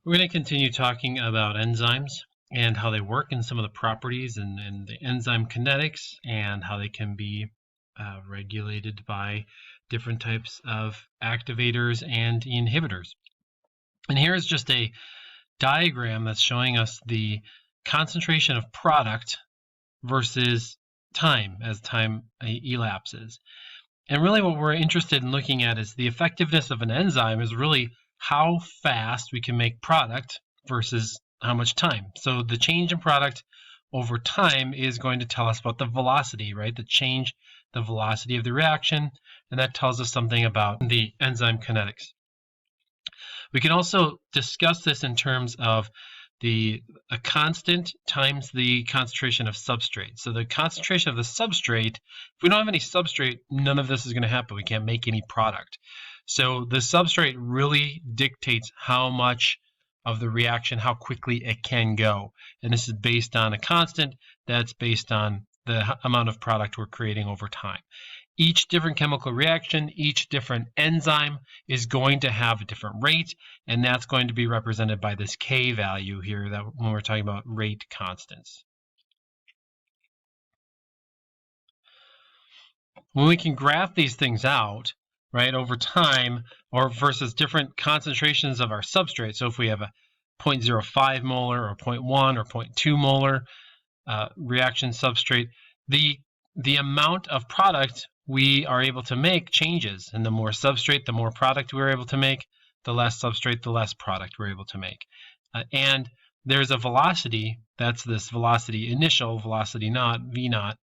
We're going to continue talking about enzymes and how they work and some of the properties and the enzyme kinetics and how they can be regulated by different types of activators and inhibitors. And here is just a diagram that's showing us the concentration of product versus time as time elapses. And really what we're interested in looking at is the effectiveness of an enzyme is really how fast we can make product versus how much time. So the change in product over time is going to tell us about the velocity, right? The velocity of the reaction, and that tells us something about the enzyme kinetics. We can also discuss this in terms of a constant times the concentration of substrate. So the concentration of the substrate, if we don't have any substrate, none of this is going to happen. We can't make any product. So the substrate really dictates how much of the reaction, how quickly it can go. And this is based on a constant that's based on the amount of product we're creating over time. Each different chemical reaction, each different enzyme is going to have a different rate, and that's going to be represented by this K value here that when we're talking about rate constants. When we can graph these things out, right, over time or versus different concentrations of our substrate. So if we have a 0.05 molar or 0.1 or 0.2 molar reaction substrate, the amount of product we are able to make changes. And the more substrate, the more product we're able to make. The less substrate, the less product we're able to make. And there's a velocity, that's this velocity, initial velocity naught, V naught,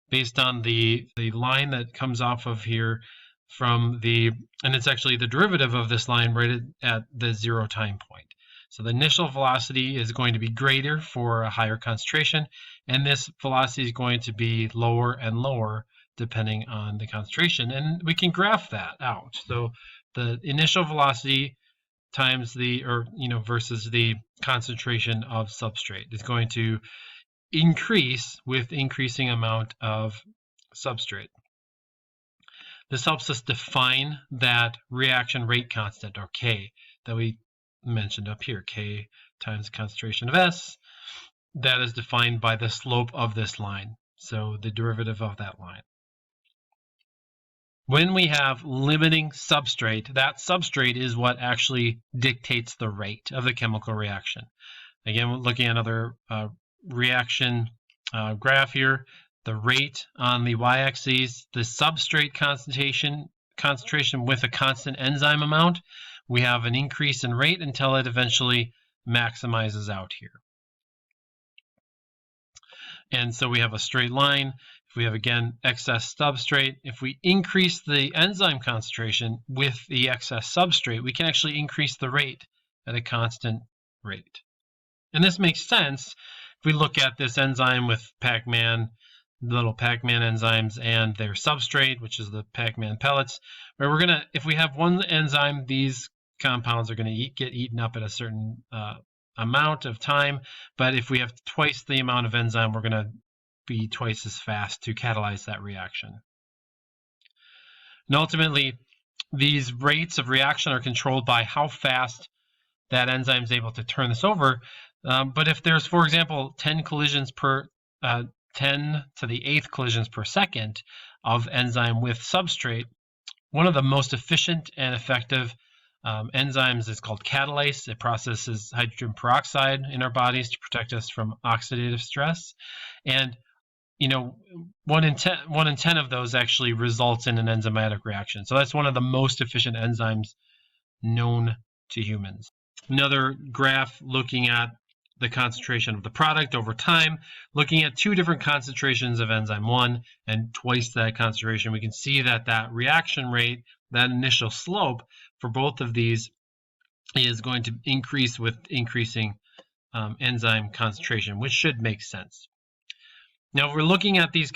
based on the line that comes off of here from and it's actually the derivative of this line right at the 0 time point. So the initial velocity is going to be greater for a higher concentration, and this velocity is going to be lower and lower depending on the concentration. And we can graph that out. So the initial velocity times versus the concentration of substrate is going to increase with increasing amount of substrate. This helps us define that reaction rate constant, or K, that we mentioned up here, K times concentration of S. That is defined by the slope of this line, so the derivative of that line. When we have limiting substrate, that substrate is what actually dictates the rate of the chemical reaction. Again, we're looking at another reaction graph here. The rate on the y-axis, the substrate concentration with a constant enzyme amount. We have an increase in rate until it eventually maximizes out here. And so we have a straight line. If we have, again, excess substrate, if we increase the enzyme concentration with the excess substrate, we can actually increase the rate at a constant rate. And this makes sense if we look at this enzyme with Pac-Man, little Pac-Man enzymes, and their substrate, which is the Pac-Man pellets, where if we have one enzyme, these compounds are going to get eaten up at a certain amount of time. But if we have twice the amount of enzyme, we're going to be twice as fast to catalyze that reaction. And ultimately, these rates of reaction are controlled by how fast that enzyme is able to turn this over. But if there's, for example, 10 collisions per 10 to the 8th collisions per second of enzyme with substrate, one of the most efficient and effective enzymes is called catalase. It processes hydrogen peroxide in our bodies to protect us from oxidative stress. And 1 in 10 of those actually results in an enzymatic reaction. So that's one of the most efficient enzymes known to humans. Another graph looking at the concentration of the product over time, looking at 2 different concentrations of enzyme 1 and twice that concentration, we can see that reaction rate, that initial slope for both of these is going to increase with increasing enzyme concentration, which should make sense. Now, if we're looking at these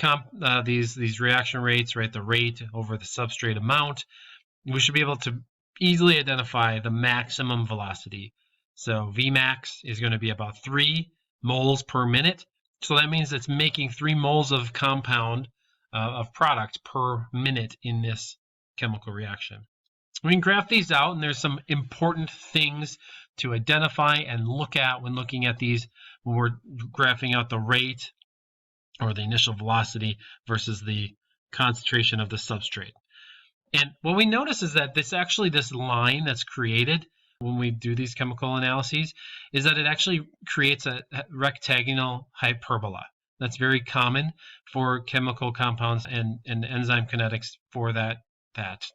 reaction rates, right, the rate over the substrate amount, we should be able to easily identify the maximum velocity. So Vmax is going to be about 3 moles per minute. So that means it's making 3 moles of compound of product per minute in this chemical reaction. We can graph these out, and there's some important things to identify and look at when looking at these, when we're graphing out the rate or the initial velocity versus the concentration of the substrate. And what we notice is that this line that's created when we do these chemical analyses is that it actually creates a rectangular hyperbola. That's very common for chemical compounds and enzyme kinetics for that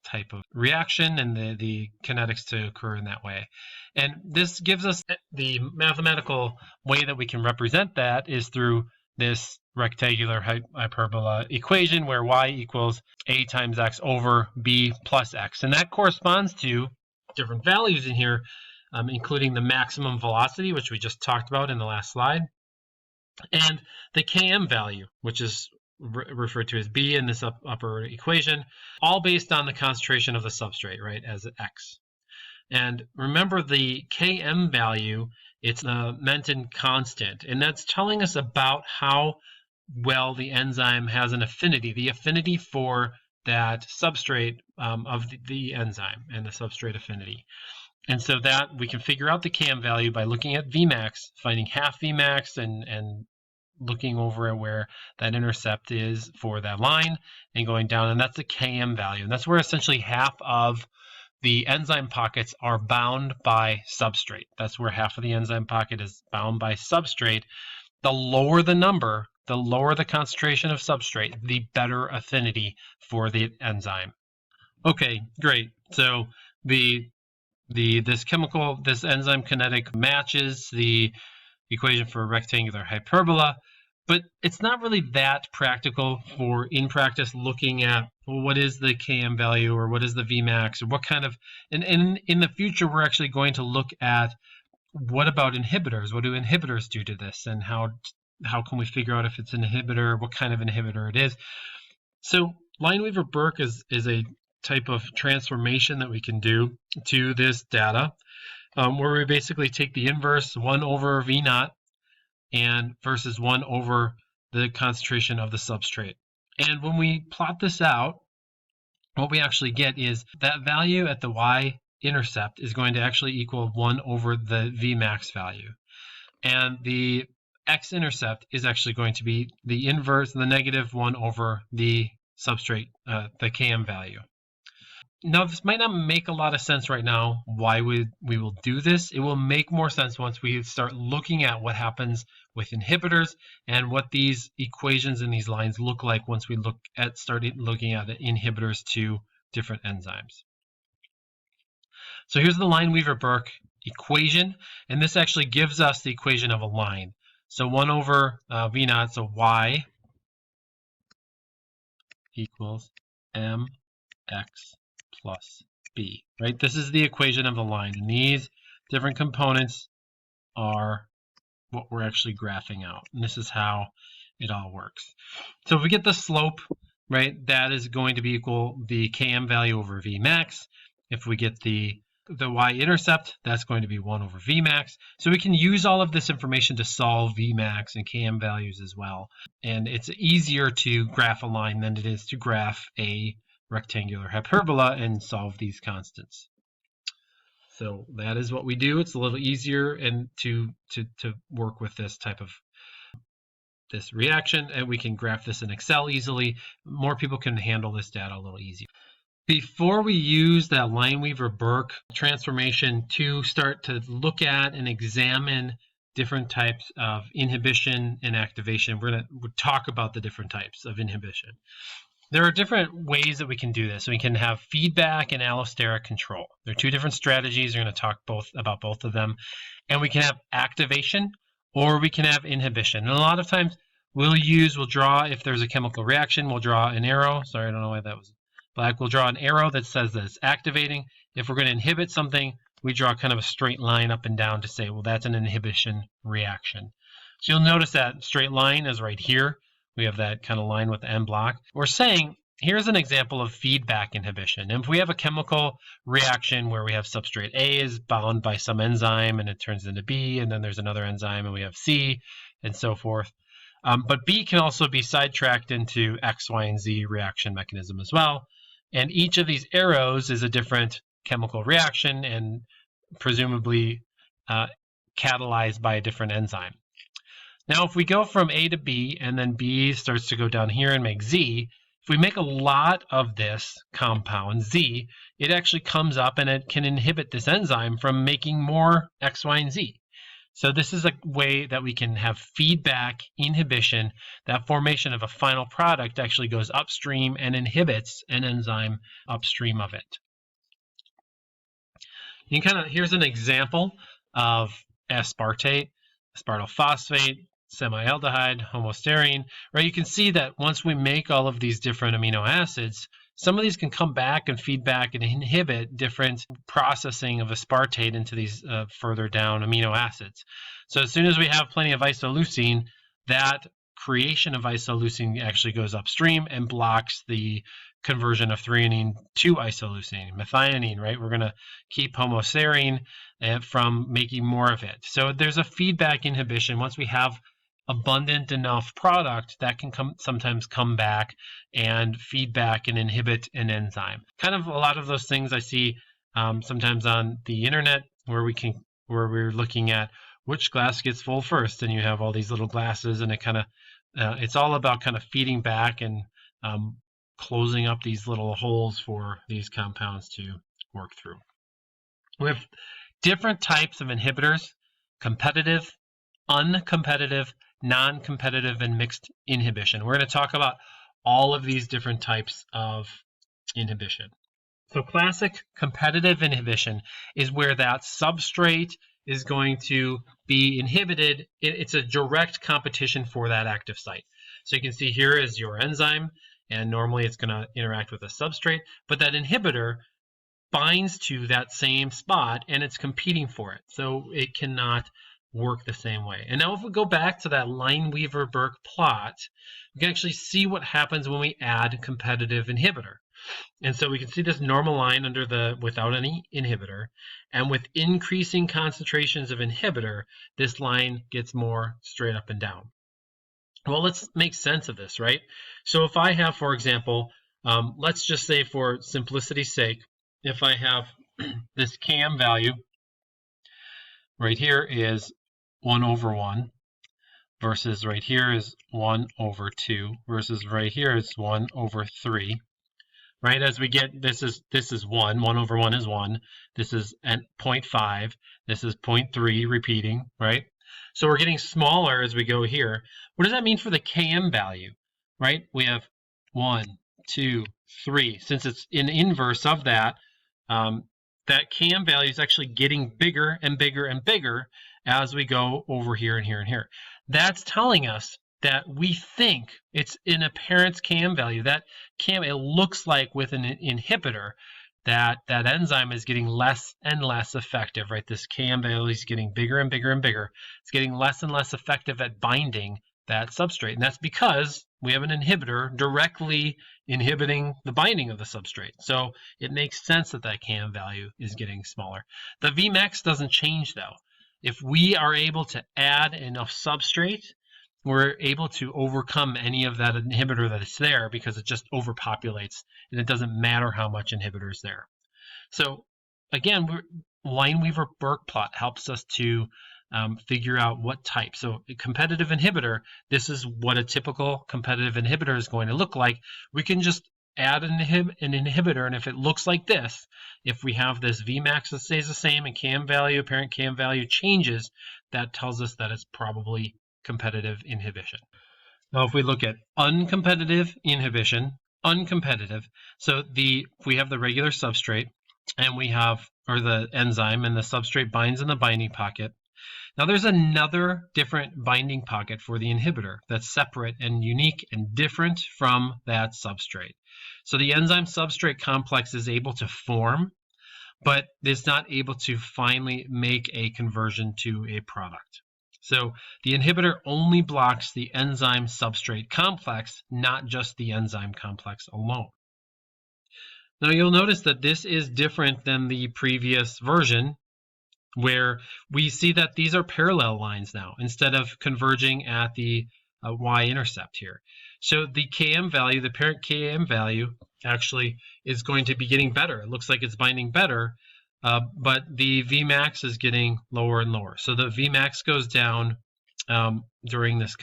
type of reaction and the kinetics to occur in that way. And this gives us the mathematical way that we can represent that is through this rectangular hyperbola equation where y equals a times x over b plus x. And that corresponds to different values in here, including the maximum velocity, which we just talked about in the last slide, and the Km value, which is referred to as B in this upper equation, all based on the concentration of the substrate, right, as X. And remember the Km value, it's a Menton constant, and that's telling us about how well the enzyme has an affinity, the affinity for that substrate of the enzyme and the substrate affinity. And so that we can figure out the Km value by looking at Vmax, finding half Vmax and looking over at where that intercept is for that line and going down, and that's the Km value. And that's where essentially half of the enzyme pockets are bound by substrate. That's where half of the enzyme pocket is bound by substrate. The lower the number, the lower the concentration of substrate, the better affinity for the enzyme. Okay, great. So this enzyme kinetic matches the equation for a rectangular hyperbola, but it's not really that practical for in practice looking at, well, what is the Km value or what is the Vmax or what kind of, and in the future we're actually going to look at what about inhibitors? What do inhibitors do to this, and how can we figure out if it's an inhibitor, what kind of inhibitor it is? So Lineweaver-Burke is a type of transformation that we can do to this data, where we basically take the inverse 1 over V naught and versus 1 over the concentration of the substrate. And when we plot this out, what we actually get is that value at the y-intercept is going to actually equal 1 over the Vmax value. And the x-intercept is actually going to be the inverse, the negative 1 over the substrate, the Km value. Now, this might not make a lot of sense right now why we will do this. It will make more sense once we start looking at what happens with inhibitors and what these equations and these lines look like once we start looking at the inhibitors to different enzymes. So here's the Lineweaver-Burke equation, and this actually gives us the equation of a line. So 1 over V naught, so y equals mx plus b, right? This is the equation of the line, and these different components are what we're actually graphing out, and this is how it all works. So if we get the slope, right, that is going to be equal the Km value over Vmax. If we get the y-intercept, that's going to be 1 over Vmax. So we can use all of this information to solve Vmax and Km values as well. And it's easier to graph a line than it is to graph a rectangular hyperbola and solve these constants. So that is what we do. It's a little easier and to work with this type of this reaction, and we can graph this in Excel easily. More people can handle this data a little easier. Before we use that Lineweaver-Burke transformation to start to look at and examine different types of inhibition and activation, we're going to talk about the different types of inhibition. There are different ways that we can do this. We can have feedback and allosteric control. There are two different strategies. We're going to talk about both of them. And we can have activation or we can have inhibition. And a lot of times we'll draw, if there's a chemical reaction, we'll draw an arrow. Sorry, I don't know why that was black. We'll draw an arrow that says that it's activating. If we're going to inhibit something, we draw kind of a straight line up and down to say, well, that's an inhibition reaction. So you'll notice that straight line is right here. We have that kind of line with the end block. We're saying, here's an example of feedback inhibition. And if we have a chemical reaction where we have substrate A is bound by some enzyme and it turns into B, and then there's another enzyme and we have C, and so forth. But B can also be sidetracked into X, Y, and Z reaction mechanism as well. And each of these arrows is a different chemical reaction and presumably catalyzed by a different enzyme. Now, if we go from A to B and then B starts to go down here and make Z, if we make a lot of this compound Z, it actually comes up and it can inhibit this enzyme from making more X, Y, and Z. So this is a way that we can have feedback inhibition. That formation of a final product actually goes upstream and inhibits an enzyme upstream of it. Here's an example of aspartate, aspartyl phosphate, semialdehyde, homoserine, right? You can see that once we make all of these different amino acids, some of these can come back and feedback and inhibit different processing of aspartate into these further down amino acids. So as soon as we have plenty of isoleucine, that creation of isoleucine actually goes upstream and blocks the conversion of threonine to isoleucine, methionine, right? We're going to keep homoserine from making more of it. So there's a feedback inhibition. Once we have abundant enough product, that can sometimes come back and feedback and inhibit an enzyme. Kind of a lot of those things I see sometimes on the internet where we're looking at which glass gets full first, and you have all these little glasses, and it's all about kind of feeding back and closing up these little holes for these compounds to work through. We have different types of inhibitors: competitive, uncompetitive, non-competitive, and mixed inhibition. We're going to talk about all of these different types of inhibition. So classic competitive inhibition is where that substrate is going to be inhibited. It's a direct competition for that active site. So you can see here is your enzyme, and normally it's going to interact with a substrate, but that inhibitor binds to that same spot and it's competing for it. So it cannot work the same way. And now if we go back to that Lineweaver-Burke plot, we can actually see what happens when we add competitive inhibitor. And so we can see this normal line under the without any inhibitor, and with increasing concentrations of inhibitor, this line gets more straight up and down. Well, let's make sense of this, right? So if I have, for example, let's just say for simplicity's sake, if I have this Km value right here is 1 over 1 versus right here is 1 over 2 versus right here is 1 over 3. Right, as we get, this is 1 over 1 is 1, this is at 0.5, this is 0.3 repeating, right? So we're getting smaller as we go here. What does that mean for the Km value, right? We have 1, 2, 3. Since it's in inverse of that, that Km value is actually getting bigger and bigger and bigger as we go over here and here and here. That's telling us that we think it's an apparent Km value. That Km, it looks like with an inhibitor that that enzyme is getting less and less effective, right? This Km value is getting bigger and bigger and bigger. It's getting less and less effective at binding that substrate. And that's because we have an inhibitor directly inhibiting the binding of the substrate. So it makes sense that that Km value is getting smaller. The Vmax doesn't change though. If we are able to add enough substrate, we're able to overcome any of that inhibitor that is there because it just overpopulates and it doesn't matter how much inhibitor is there. So again, Lineweaver-Burke plot helps us to figure out what type. So a competitive inhibitor, this is what a typical competitive inhibitor is going to look like. We can just add an inhibitor, and if it looks like this, if we have this Vmax that stays the same and Km value, apparent Km value changes, that tells us that it's probably competitive inhibition. Now, if we look at uncompetitive inhibition, uncompetitive, so if we have the regular substrate and we have, or the enzyme, and the substrate binds in the binding pocket. Now there's another different binding pocket for the inhibitor that's separate and unique and different from that substrate. So the enzyme substrate complex is able to form, but is not able to finally make a conversion to a product. So the inhibitor only blocks the enzyme substrate complex, not just the enzyme complex alone. Now you'll notice that this is different than the previous version, where we see that these are parallel lines now instead of converging at the y-intercept here. So the Km value, the parent Km value, actually is going to be getting better. It looks like it's binding better, but the Vmax is getting lower and lower. So the Vmax goes down during this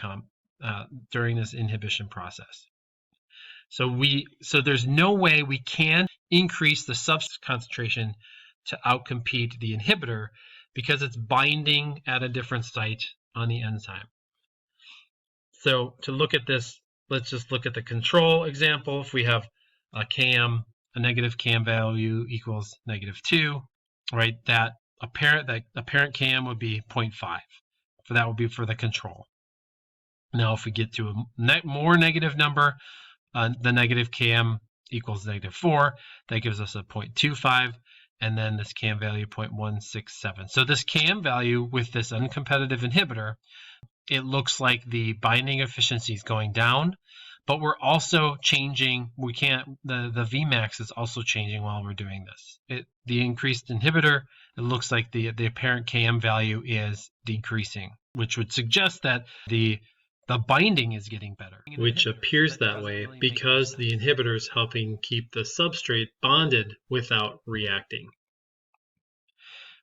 inhibition process. So there's no way we can increase the substance concentration to outcompete the inhibitor because it's binding at a different site on the enzyme. So to look at this, let's just look at the control example. If we have a Km, a negative Km value equals -2, right? That apparent Km would be 0.5. So that would be for the control. Now, if we get to a more negative number, the negative Km equals -4. That gives us a 0.25, and then this Km value 0.167. So this Km value with this uncompetitive inhibitor, it looks like the binding efficiency is going down, but we're also changing. The Vmax is also changing while we're doing this. The increased inhibitor, it looks like the apparent Km value is decreasing, which would suggest that the binding is getting better. Which appears that way because the inhibitor is helping keep the substrate bonded without reacting.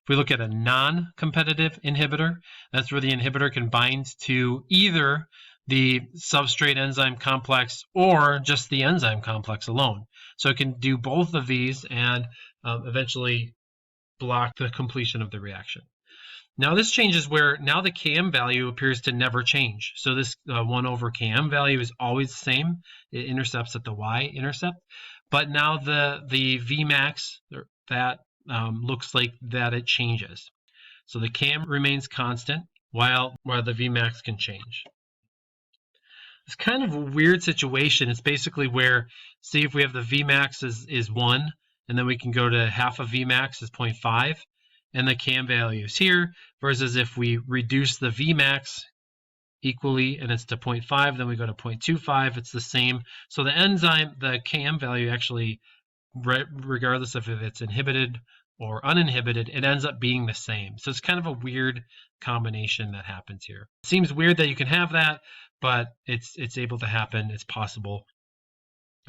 If we look at a non-competitive inhibitor, that's where the inhibitor can bind to either the substrate enzyme complex or just the enzyme complex alone. So it can do both of these and eventually block the completion of the reaction. Now this changes where now the Km value appears to never change. So this 1 over Km value is always the same. It intercepts at the y-intercept. But now the Vmax, that looks like that it changes. So the Km remains constant while the Vmax can change. It's kind of a weird situation. It's basically where, see if we have the Vmax is 1, and then we can go to half of Vmax is 0.5. And the Km value is here, versus if we reduce the Vmax equally and it's to 0.5, then we go to 0.25, it's the same. So the enzyme, the Km value actually, regardless of if it's inhibited or uninhibited, it ends up being the same. So it's kind of a weird combination that happens here. It seems weird that you can have that, but it's able to happen. It's possible,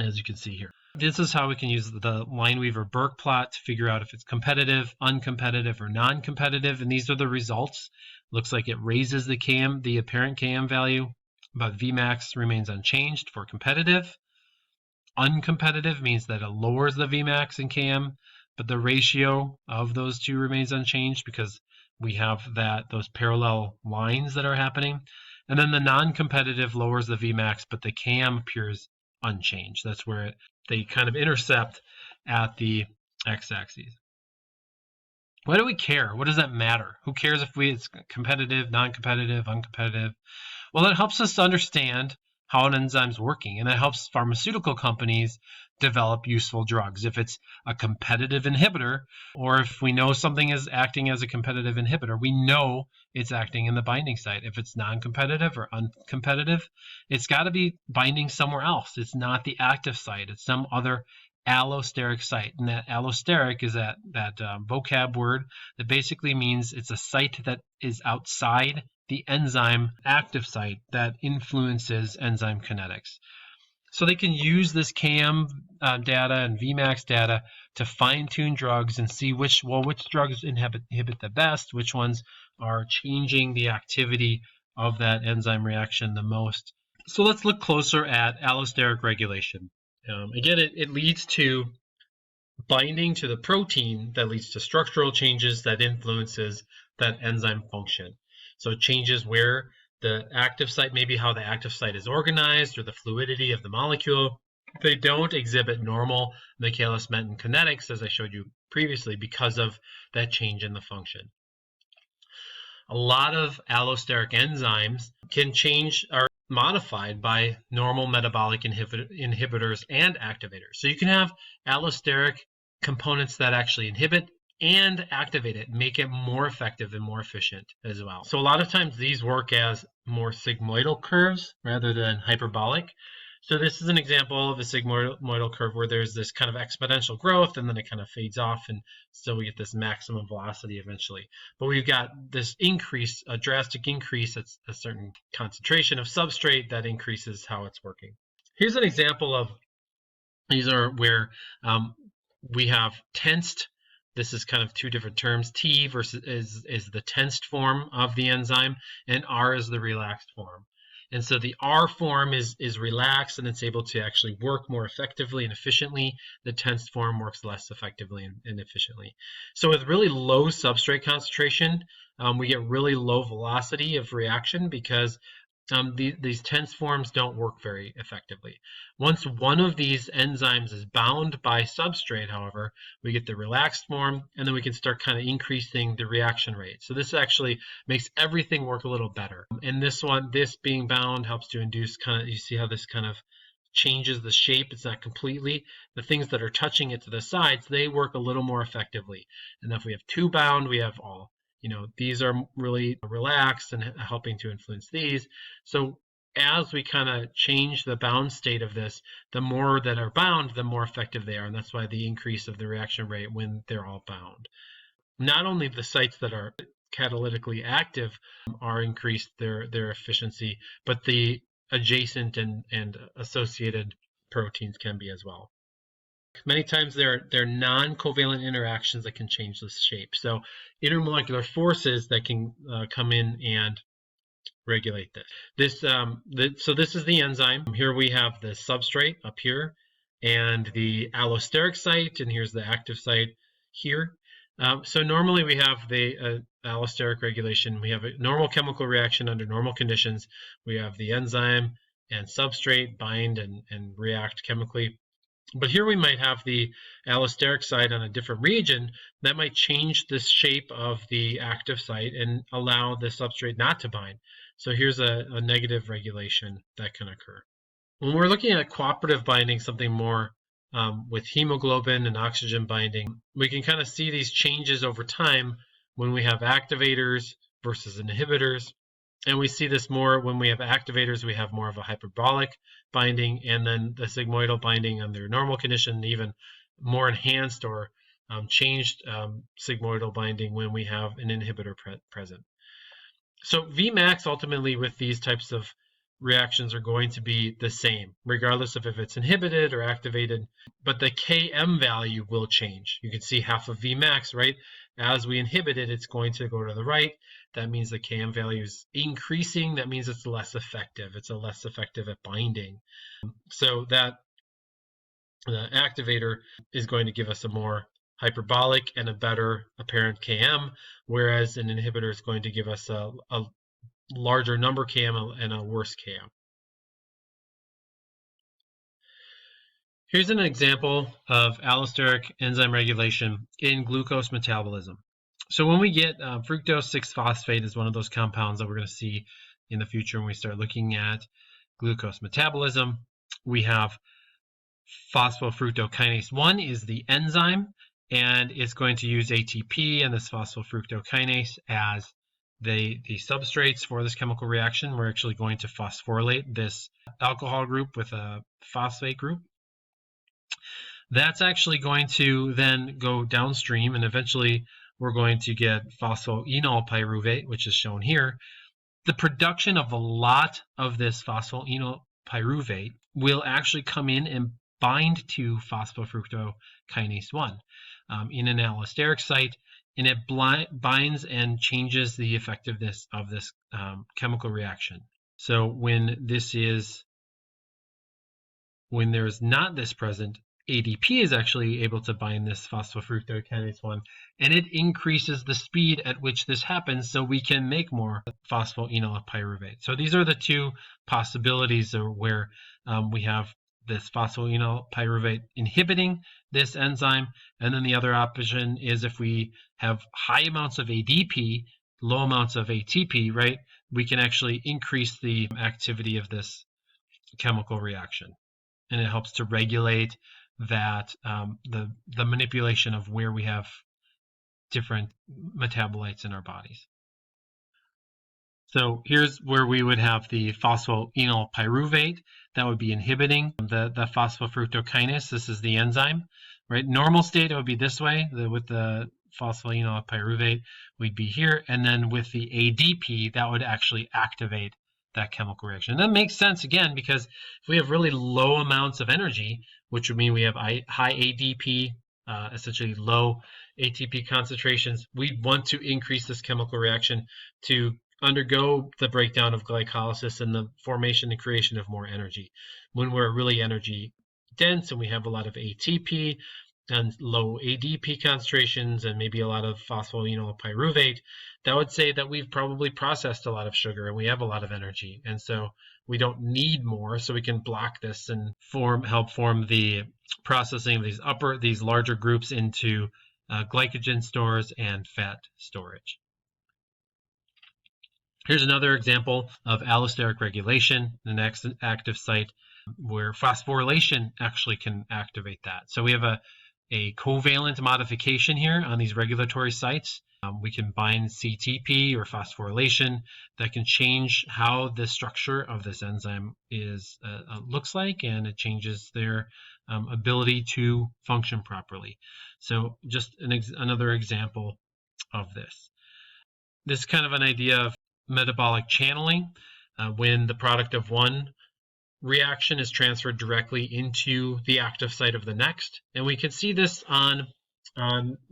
as you can see here. This is how we can use the Lineweaver-Burke plot to figure out if it's competitive, uncompetitive, or non-competitive, and these are the results. Looks like it raises the apparent Km value, but Vmax remains unchanged for competitive. Uncompetitive means that it lowers the Vmax and Km, but the ratio of those two remains unchanged because we have those parallel lines that are happening. And then the non-competitive lowers the Vmax, but the Km appears unchanged. That's where they kind of intercept at the x-axis. Why do we care? What does that matter? Who cares if it's competitive, non-competitive, uncompetitive? Well, it helps us understand how an enzyme's working, and it helps pharmaceutical companies develop useful drugs. If it's a competitive inhibitor, or if we know something is acting as a competitive inhibitor, we know it's acting in the binding site. If it's non-competitive or uncompetitive, it's got to be binding somewhere else. It's not the active site. It's some other allosteric site. And that allosteric is that vocab word that basically means it's a site that is outside the enzyme active site that influences enzyme kinetics. So they can use this Km data and Vmax data to fine-tune drugs and see which drugs inhibit the best, which ones are changing the activity of that enzyme reaction the most. So let's look closer at allosteric regulation. Again, it leads to binding to the protein that leads to structural changes that influences that enzyme function. So it changes where the active site, maybe how the active site is organized or the fluidity of the molecule. They don't exhibit normal Michaelis-Menten kinetics, as I showed you previously, because of that change in the function. A lot of allosteric enzymes can change or modified by normal metabolic inhibitors and activators. So you can have allosteric components that actually inhibit and activate it, make it more effective and more efficient as well. So a lot of times these work as more sigmoidal curves rather than hyperbolic. So this is an example of a sigmoidal curve where there's this kind of exponential growth and then it kind of fades off, and so we get this maximum velocity eventually. But we've got this increase, a drastic increase at a certain concentration of substrate that increases how it's working. Here's an example of These are where we have tensed. This is kind of two different terms. T versus is the tensed form of the enzyme, and R is the relaxed form. And so the R form is relaxed, and it's able to actually work more effectively and efficiently. The tensed form works less effectively and efficiently. So with really low substrate concentration, we get really low velocity of reaction because these tense forms don't work very effectively. Once one of these enzymes is bound by substrate, however, we get the relaxed form, and then we can start kind of increasing the reaction rate. So this actually makes everything work a little better. And this being bound helps to induce you see how this kind of changes the shape. It's not completely. The things that are touching it to the sides, they work a little more effectively. And if we have two bound, we have all. These are really relaxed and helping to influence these. So as we kind of change the bound state of this, the more that are bound, the more effective they are. And that's why the increase of the reaction rate when they're all bound. Not only the sites that are catalytically active are increased their efficiency, but the adjacent and associated proteins can be as well. Many times they're non-covalent interactions that can change the shape. So intermolecular forces that can come in and regulate this. So this is the enzyme. Here we have the substrate up here and the allosteric site, and here's the active site here. So normally we have the allosteric regulation. We have a normal chemical reaction under normal conditions. We have the enzyme and substrate bind and react chemically. But here we might have the allosteric site on a different region that might change the shape of the active site and allow the substrate not to bind. So here's a negative regulation that can occur. When we're looking at cooperative binding, something more with hemoglobin and oxygen binding, we can kind of see these changes over time when we have activators versus inhibitors. And we see this more when we have activators, we have more of a hyperbolic binding, and then the sigmoidal binding under normal condition, even more enhanced or changed sigmoidal binding when we have an inhibitor present. So Vmax ultimately with these types of reactions are going to be the same, regardless of if it's inhibited or activated, but the Km value will change. You can see half of Vmax, right? As we inhibit it, it's going to go to the right. That means the Km value is increasing. That means it's less effective. It's less effective at binding. So that the activator is going to give us a more hyperbolic and a better apparent Km, whereas an inhibitor is going to give us a larger number Km and a worse Km. Here's an example of allosteric enzyme regulation in glucose metabolism. So when we get fructose 6-phosphate is one of those compounds that we're going to see in the future when we start looking at glucose metabolism. We have phosphofructokinase 1 is the enzyme, and it's going to use ATP and this phosphofructokinase as the substrates for this chemical reaction. We're actually going to phosphorylate this alcohol group with a phosphate group. That's actually going to then go downstream, and eventually we're going to get phosphoenol pyruvate, which is shown here. The production of a lot of this phosphoenol pyruvate will actually come in and bind to phosphofructokinase 1 in an allosteric site, and it binds and changes the effectiveness of this chemical reaction. So when there's not this present, ADP is actually able to bind this phosphofructokinase 1, and it increases the speed at which this happens so we can make more phosphoenol pyruvate. So these are the two possibilities where we have this phosphoenol pyruvate inhibiting this enzyme, and then the other option is if we have high amounts of ADP, low amounts of ATP, right, we can actually increase the activity of this chemical reaction, and it helps to regulate that the manipulation of where we have different metabolites in our bodies. So here's where we would have the phosphoenol pyruvate that would be inhibiting the phosphofructokinase. This is the enzyme, right? Normal state, it would be this way. With the phosphoenol pyruvate, we'd be here. And then with the ADP, that would actually activate that chemical reaction. And that makes sense, again, because if we have really low amounts of energy, which would mean we have high ADP, essentially low ATP concentrations. We want to increase this chemical reaction to undergo the breakdown of glycolysis and the formation and creation of more energy. When we're really energy dense and we have a lot of ATP and low ADP concentrations and maybe a lot of phosphoenol pyruvate, that would say that we've probably processed a lot of sugar and we have a lot of energy. And so we don't need more, so we can block this and help form the processing of these larger groups into glycogen stores and fat storage. Here's another example of allosteric regulation, the next active site, where phosphorylation actually can activate that. So we have a covalent modification here on these regulatory sites. We can bind CTP or phosphorylation that can change how the structure of this enzyme looks like, and it changes their ability to function properly. So just another example of this. This is kind of an idea of metabolic channeling, when the product of one reaction is transferred directly into the active site of the next. And we can see this on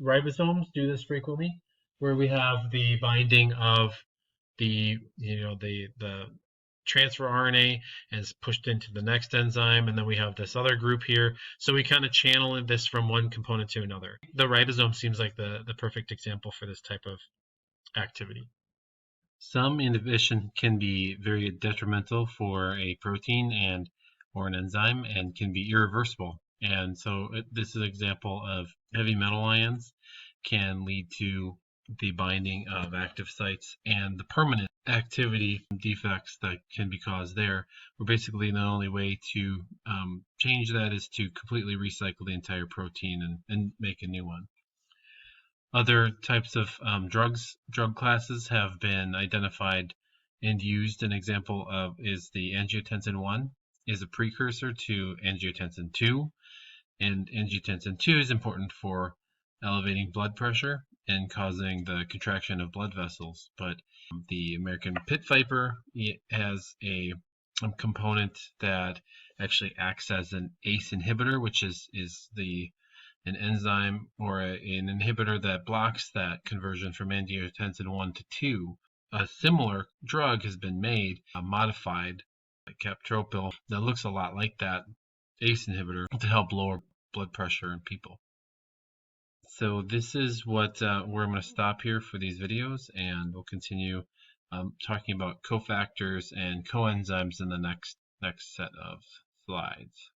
ribosomes do this frequently, where we have the binding of the transfer RNA and is pushed into the next enzyme, and then we have this other group here. So we kind of channel this from one component to another. The ribosome seems like the perfect example for this type of activity. Some inhibition can be very detrimental for a protein or an enzyme and can be irreversible. And so this is an example of heavy metal ions can lead to the binding of active sites and the permanent activity defects that can be caused there. Where basically the only way to change that is to completely recycle the entire protein and make a new one. Other types of drug classes have been identified and used. An example of is the angiotensin 1 is a precursor to angiotensin 2, and angiotensin 2 is important for elevating blood pressure and causing the contraction of blood vessels. But the American pit viper has a component that actually acts as an ACE inhibitor, which is an enzyme or an inhibitor that blocks that conversion from angiotensin 1 to 2. A similar drug has been made, modified, captopril, that looks a lot like that ACE inhibitor to help lower blood pressure in people. So this is where I'm going to stop here for these videos, and we'll continue talking about cofactors and coenzymes in the next set of slides.